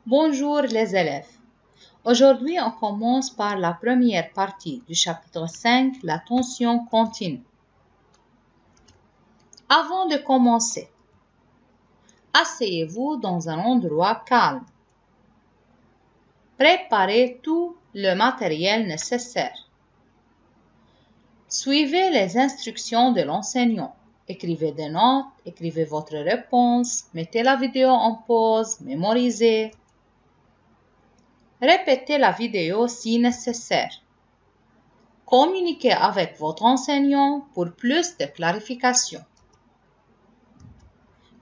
Bonjour les élèves. Aujourd'hui, on commence par la première partie du chapitre 5, la tension continue. Avant de commencer, asseyez-vous dans un endroit calme. Préparez tout le matériel nécessaire. Suivez les instructions de l'enseignant. Écrivez des notes, écrivez votre réponse, mettez la vidéo en pause, mémorisez. Répétez la vidéo si nécessaire. Communiquez avec votre enseignant pour plus de clarification.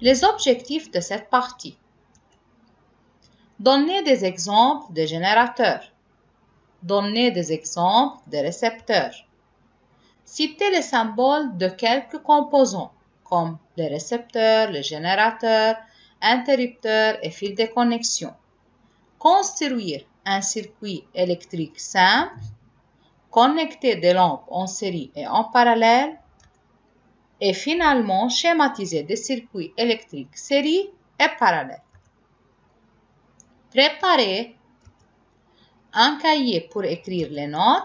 Les objectifs de cette partie. Donnez des exemples de générateurs. Donnez des exemples de récepteurs. Citez les symboles de quelques composants, comme les récepteurs, les générateurs, interrupteurs et fils de connexion. Construire un circuit électrique simple. Connecter des lampes en série et en parallèle. Et finalement, schématiser des circuits électriques série et parallèles. Préparez un cahier pour écrire les notes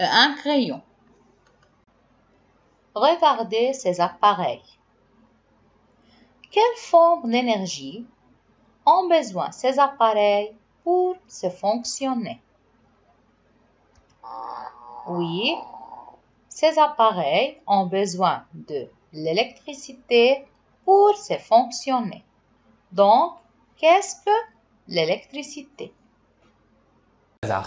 et un crayon. Regardez ces appareils. Quelle forme d'énergie ont besoin ces appareils pour se fonctionner? Oui, ces appareils ont besoin de l'électricité pour se fonctionner. Donc, qu'est-ce que l'électricité?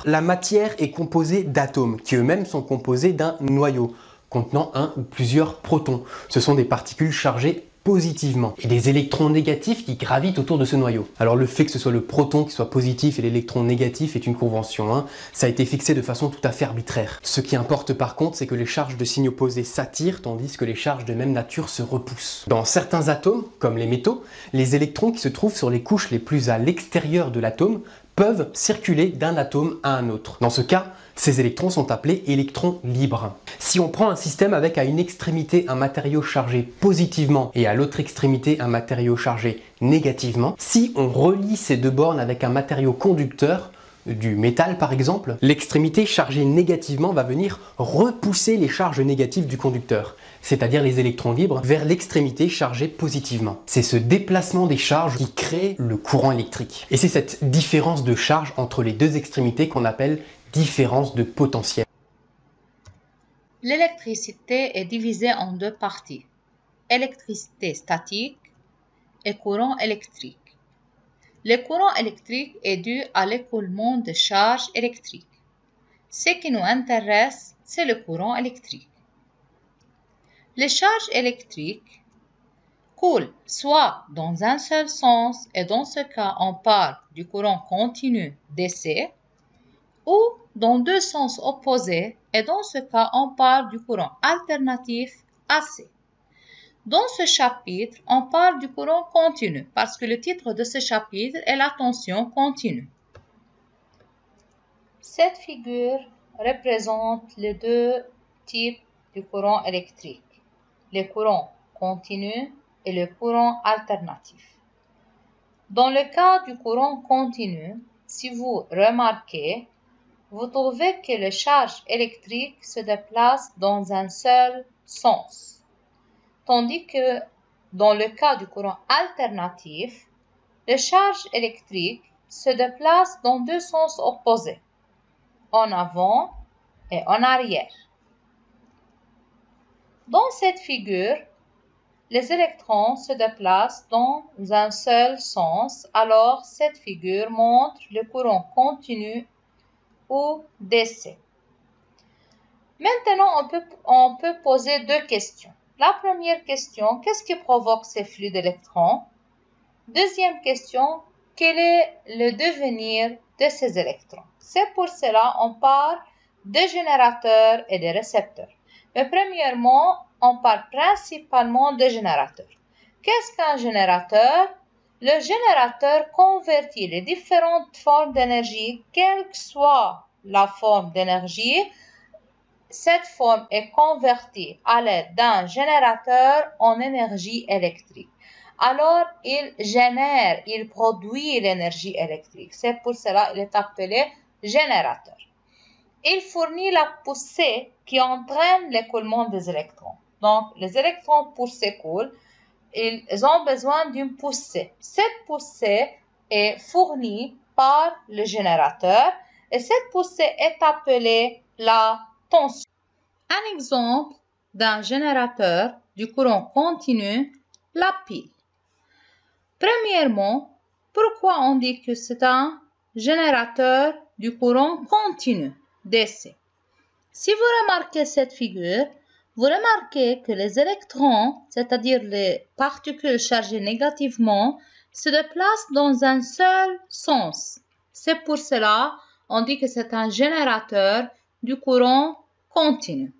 La matière est composée d'atomes qui eux-mêmes sont composés d'un noyau contenant un ou plusieurs protons. Ce sont des particules chargées positivement et des électrons négatifs qui gravitent autour de ce noyau. Alors le fait que ce soit le proton qui soit positif et l'électron négatif est une convention, ça a été fixé de façon tout à fait arbitraire. Ce qui importe par contre, c'est que les charges de signes opposés s'attirent tandis que les charges de même nature se repoussent. Dans certains atomes, comme les métaux, les électrons qui se trouvent sur les couches les plus à l'extérieur de l'atome peuvent circuler d'un atome à un autre. Dans ce cas, ces électrons sont appelés électrons libres. Si on prend un système avec à une extrémité un matériau chargé positivement et à l'autre extrémité un matériau chargé négativement, si on relie ces deux bornes avec un matériau conducteur, du métal par exemple, l'extrémité chargée négativement va venir repousser les charges négatives du conducteur, c'est-à-dire les électrons libres, vers l'extrémité chargée positivement. C'est ce déplacement des charges qui crée le courant électrique. Et c'est cette différence de charge entre les deux extrémités qu'on appelle différence de potentiel. L'électricité est divisée en deux parties, électricité statique et courant électrique. Le courant électrique est dû à l'écoulement de charges électriques. Ce qui nous intéresse, c'est le courant électrique. Les charges électriques coulent soit dans un seul sens, et dans ce cas on parle du courant continu DC, ou dans deux sens opposés, et dans ce cas on parle du courant alternatif AC. Dans ce chapitre, on parle du courant continu parce que le titre de ce chapitre est la tension continue. Cette figure représente les deux types du courant électrique, le courant continu et le courant alternatif. Dans le cas du courant continu, si vous remarquez, vous trouvez que les charges électriques se déplacent dans un seul sens. Tandis que dans le cas du courant alternatif, les charges électriques se déplacent dans deux sens opposés, en avant et en arrière. Dans cette figure, les électrons se déplacent dans un seul sens, alors cette figure montre le courant continu ou DC. Maintenant, on peut poser deux questions. La première question, qu'est-ce qui provoque ces flux d'électrons? Deuxième question, quel est le devenir de ces électrons? C'est pour cela qu'on parle des générateurs et des récepteurs. Mais premièrement, on parle principalement des générateurs. Qu'est-ce qu'un générateur? Le générateur convertit les différentes formes d'énergie, quelle que soit la forme d'énergie, cette forme est convertie à l'aide d'un générateur en énergie électrique. Alors, il produit l'énergie électrique. C'est pour cela qu'il est appelé générateur. Il fournit la poussée qui entraîne l'écoulement des électrons. Donc, les électrons, pour s'écouler, ils ont besoin d'une poussée. Cette poussée est fournie par le générateur et cette poussée est appelée la tension. Un exemple d'un générateur du courant continu, la pile. Premièrement, pourquoi on dit que c'est un générateur du courant continu, DC? Si vous remarquez cette figure, vous remarquez que les électrons, c'est-à-dire les particules chargées négativement, se déplacent dans un seul sens. C'est pour cela qu'on dit que c'est un générateur du courant continu.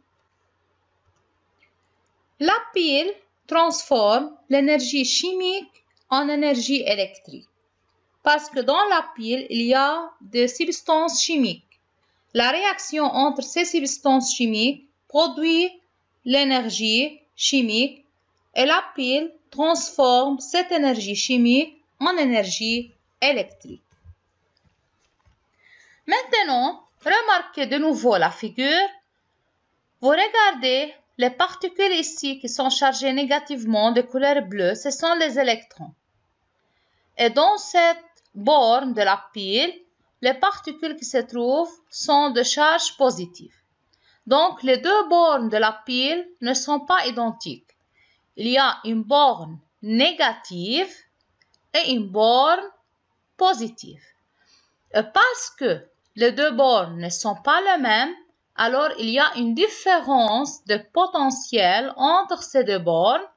La pile transforme l'énergie chimique en énergie électrique. Parce que dans la pile, il y a des substances chimiques. La réaction entre ces substances chimiques produit l'énergie chimique et la pile transforme cette énergie chimique en énergie électrique. Maintenant, remarquez de nouveau la figure. Vous regardez les particules ici qui sont chargées négativement de couleur bleue, ce sont les électrons. Et dans cette borne de la pile, les particules qui se trouvent sont de charge positive. Donc, les deux bornes de la pile ne sont pas identiques. Il y a une borne négative et une borne positive. Et parce que les deux bornes ne sont pas les mêmes, alors il y a une différence de potentiel entre ces deux bornes.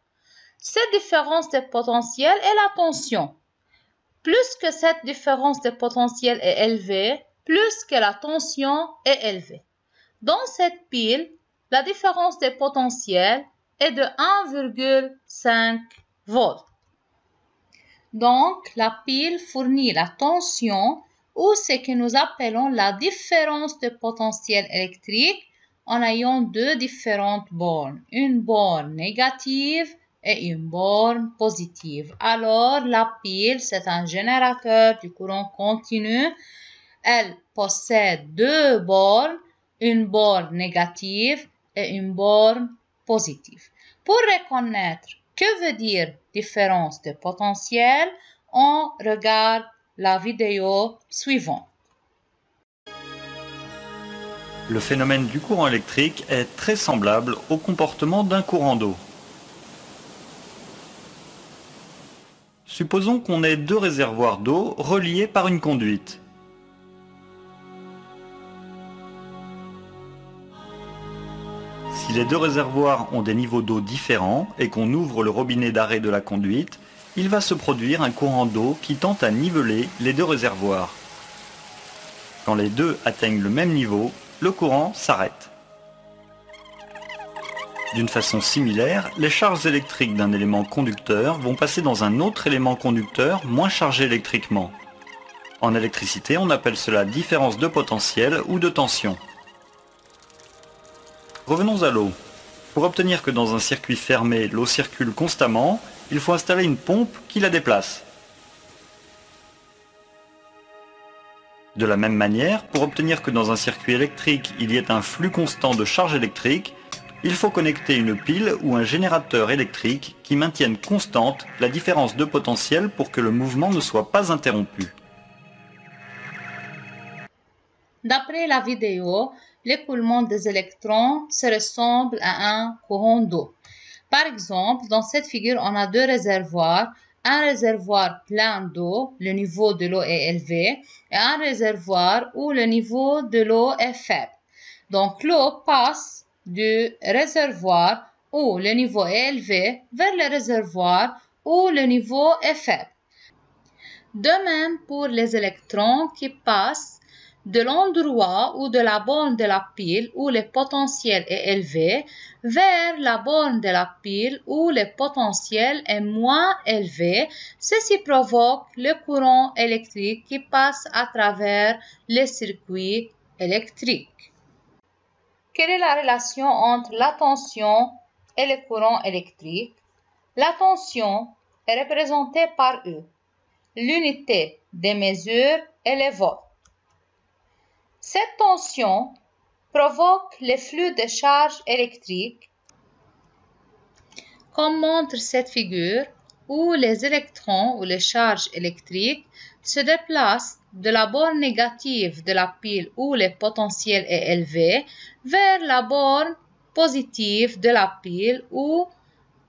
Cette différence de potentiel est la tension. Plus que cette différence de potentiel est élevée, plus que la tension est élevée. Dans cette pile, la différence de potentiel est de 1,5 volts. Donc, la pile fournit la tension ou ce que nous appelons la différence de potentiel électrique en ayant deux différentes bornes, une borne négative et une borne positive. Alors, la pile, c'est un générateur du courant continu. Elle possède deux bornes, une borne négative et une borne positive. Pour reconnaître que veut dire différence de potentiel, on regarde la vidéo suivante. Le phénomène du courant électrique est très semblable au comportement d'un courant d'eau. Supposons qu'on ait deux réservoirs d'eau reliés par une conduite. Si les deux réservoirs ont des niveaux d'eau différents et qu'on ouvre le robinet d'arrêt de la conduite, il va se produire un courant d'eau qui tente à niveler les deux réservoirs. Quand les deux atteignent le même niveau, le courant s'arrête. D'une façon similaire, les charges électriques d'un élément conducteur vont passer dans un autre élément conducteur moins chargé électriquement. En électricité, on appelle cela différence de potentiel ou de tension. Revenons à l'eau. Pour obtenir que dans un circuit fermé, l'eau circule constamment, il faut installer une pompe qui la déplace. De la même manière, pour obtenir que dans un circuit électrique, il y ait un flux constant de charge électrique, il faut connecter une pile ou un générateur électrique qui maintienne constante la différence de potentiel pour que le mouvement ne soit pas interrompu. D'après la vidéo, l'écoulement des électrons se ressemble à un courant d'eau. Par exemple, dans cette figure, on a deux réservoirs. Un réservoir plein d'eau, le niveau de l'eau est élevé, et un réservoir où le niveau de l'eau est faible. Donc, l'eau passe du réservoir où le niveau est élevé vers le réservoir où le niveau est faible. De même pour les électrons qui passent de l'endroit ou de la borne de la pile où le potentiel est élevé vers la borne de la pile où le potentiel est moins élevé. Ceci provoque le courant électrique qui passe à travers les circuits électriques. quelle est la relation entre la tension et le courant électrique? La tension est représentée par E. L'unité de mesure est le volt. Cette tension provoque le flux de charge électrique, comme montre cette figure, où les électrons ou les charges électriques se déplacent de la borne négative de la pile où le potentiel est élevé vers la borne positive de la pile où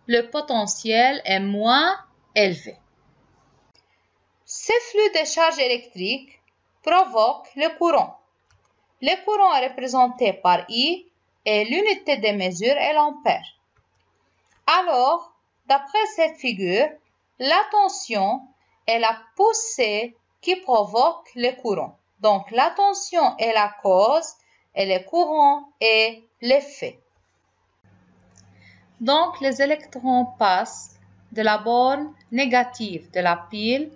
le potentiel est moins élevé. Ce flux de charge électrique provoque le courant. Le courant est représenté par I et l'unité de mesure est l'ampère. Alors, d'après cette figure, la tension est la poussée qui provoque le courant. Donc, la tension est la cause et le courant est l'effet. Donc, les électrons passent de la borne négative de la pile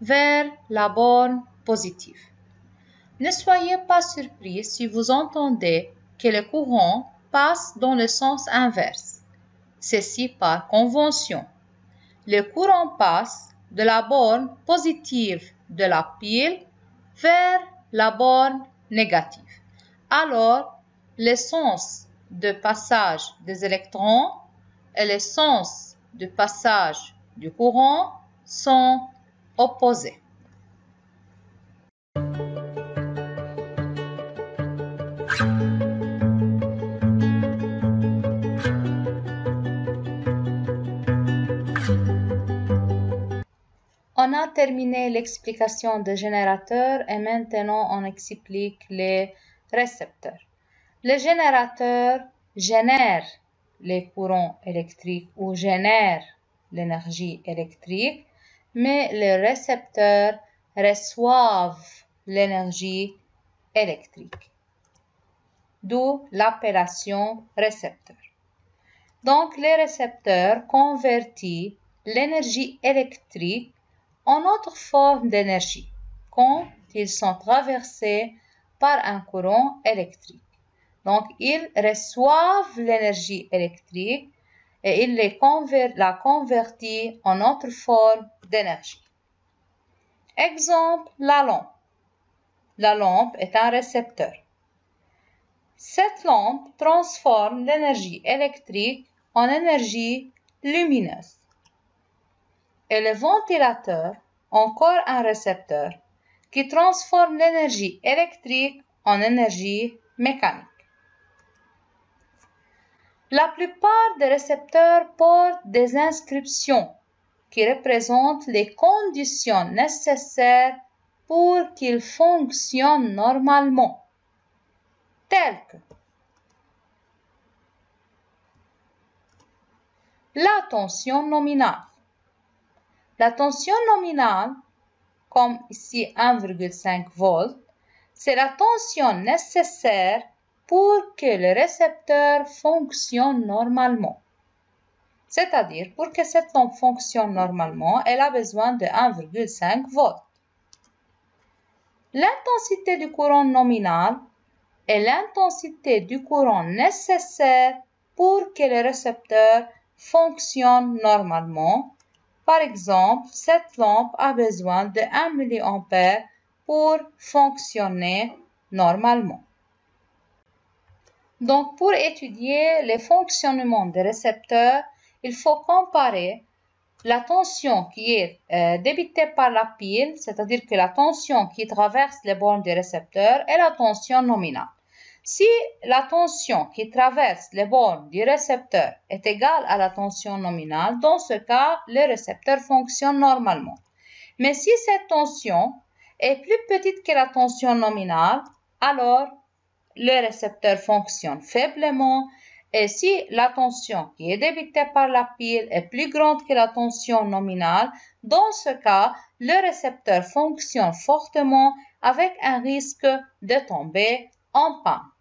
vers la borne positive. Ne soyez pas surpris si vous entendez que le courant passe dans le sens inverse. Ceci par convention. Le courant passe de la borne positive de la pile vers la borne négative. Alors, le sens de passage des électrons et le sens de passage du courant sont opposés. On a terminé l'explication des générateurs et maintenant on explique les récepteurs. Les générateurs génèrent les courants électriques ou génèrent l'énergie électrique, mais les récepteurs reçoivent l'énergie électrique. D'où l'appellation récepteur. Donc, les récepteurs convertissent l'énergie électrique en autre forme d'énergie quand ils sont traversés par un courant électrique. Donc, ils reçoivent l'énergie électrique et ils la convertissent en autre forme d'énergie. Exemple, la lampe. La lampe est un récepteur. Cette lampe transforme l'énergie électrique en énergie lumineuse. Et le ventilateur, encore un récepteur, qui transforme l'énergie électrique en énergie mécanique. La plupart des récepteurs portent des inscriptions qui représentent les conditions nécessaires pour qu'ils fonctionnent normalement, telles que la tension nominale. La tension nominale, comme ici 1,5 volts, c'est la tension nécessaire pour que le récepteur fonctionne normalement. C'est-à-dire, pour que cette lampe fonctionne normalement, elle a besoin de 1,5 volts. L'intensité du courant nominal est l'intensité du courant nécessaire pour que le récepteur fonctionne normalement. Par exemple, cette lampe a besoin de 1 mA pour fonctionner normalement. Donc, pour étudier le fonctionnement des récepteurs, il faut comparer la tension qui est débitée par la pile, c'est-à-dire que la tension qui traverse les bornes des récepteurs, et la tension nominale. Si la tension qui traverse les bornes du récepteur est égale à la tension nominale, dans ce cas, le récepteur fonctionne normalement. Mais si cette tension est plus petite que la tension nominale, alors le récepteur fonctionne faiblement. Et si la tension qui est débitée par la pile est plus grande que la tension nominale, dans ce cas, le récepteur fonctionne fortement avec un risque de tomber en panne.